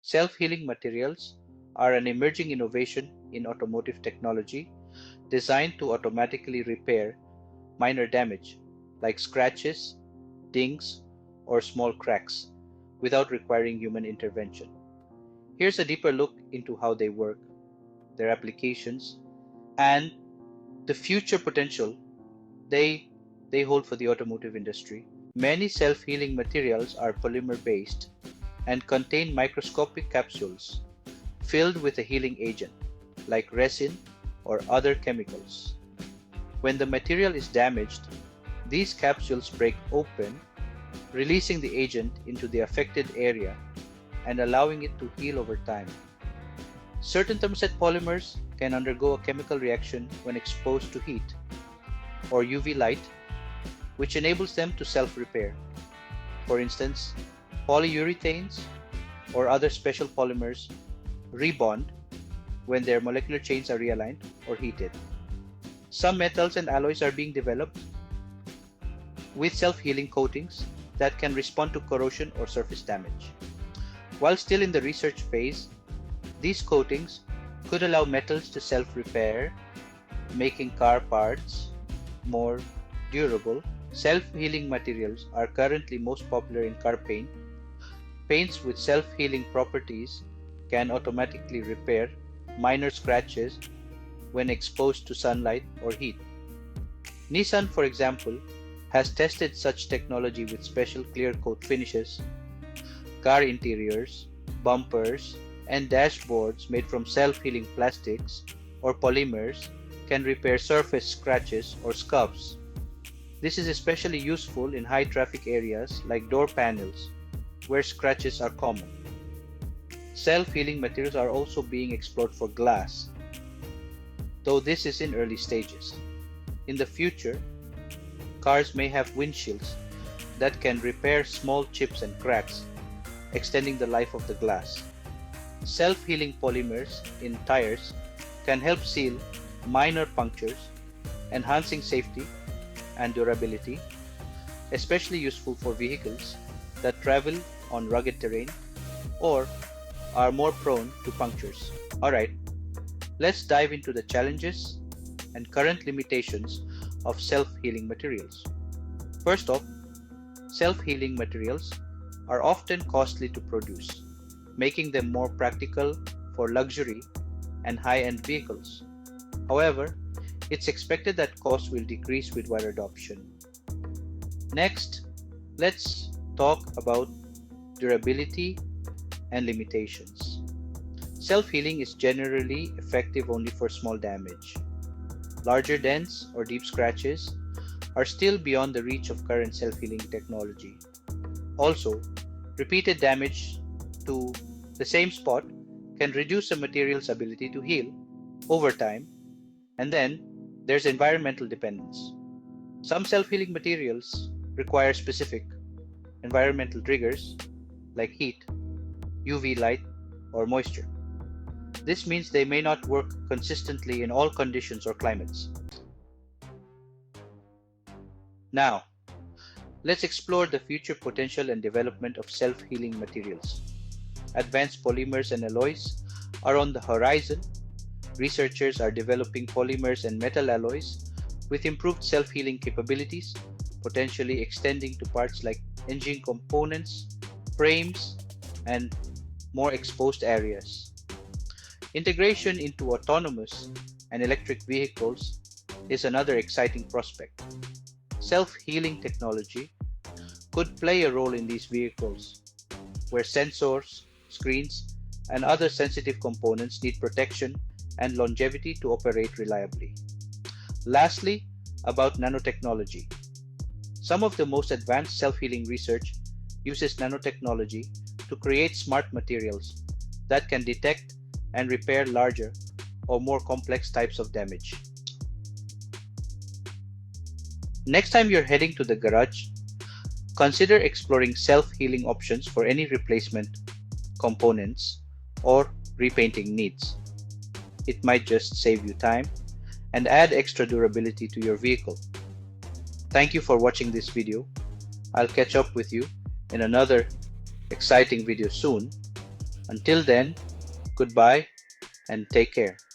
Self-healing materials are an emerging innovation in automotive technology designed to automatically repair minor damage like scratches, dings, or small cracks without requiring human intervention. Here's a deeper look into how they work, their applications, and the future potential they, they hold for the automotive industry. Many self-healing materials are polymer-based and contain microscopic capsules filled with a healing agent, like resin or other chemicals. When the material is damaged, these capsules break open, releasing the agent into the affected area and allowing it to heal over time. Certain thermoset polymers can undergo a chemical reaction when exposed to heat or UV light, which enables them to self-repair. For instance, polyurethanes or other special polymers rebond when their molecular chains are realigned or heated. Some metals and alloys are being developed with self-healing coatings that can respond to corrosion or surface damage. While still in the research phase, these coatings could allow metals to self-repair, making car parts more durable. Self-healing materials are currently most popular in car paint. Paints with self-healing properties can automatically repair minor scratches when exposed to sunlight or heat. Nissan, for example, has tested such technology with special clear coat finishes. Car interiors, bumpers, and dashboards made from self-healing plastics or polymers can repair surface scratches or scuffs. This is especially useful in high-traffic areas like door panels, where scratches are common. Self-healing materials are also being explored for glass, though this is in early stages. In the future, cars may have windshields that can repair small chips and cracks, extending the life of the glass. Self-healing polymers in tires can help seal minor punctures, enhancing safety and durability, especially useful for vehicles that travel on rugged terrain or are more prone to punctures. Alright, let's dive into the challenges and current limitations of self-healing materials. First off, self-healing materials are often costly to produce, making them more practical for luxury and high-end vehicles. However, it's expected that costs will decrease with wider adoption. Next, let's talk about durability and limitations. Self-healing is generally effective only for small damage. Larger dents or deep scratches are still beyond the reach of current self-healing technology. Also, repeated damage to the same spot can reduce a material's ability to heal over time. And then there's environmental dependence. Some self-healing materials require specific environmental triggers like heat, UV light, or moisture. This means they may not work consistently in all conditions or climates. Now, let's explore the future potential and development of self-healing materials. Advanced polymers and alloys are on the horizon. Researchers are developing polymers and metal alloys with improved self-healing capabilities, potentially extending to parts like engine components, frames, and more exposed areas. Integration into autonomous and electric vehicles is another exciting prospect. Self-healing technology could play a role in these vehicles, where sensors, screens, and other sensitive components need protection and longevity to operate reliably. Lastly, about nanotechnology. Some of the most advanced self-healing research uses nanotechnology to create smart materials that can detect and repair larger or more complex types of damage. Next time you're heading to the garage, consider exploring self-healing options for any replacement components or repainting needs. It might just save you time and add extra durability to your vehicle. Thank you for watching this video. I'll catch up with you in another exciting video soon. Until then, goodbye and take care.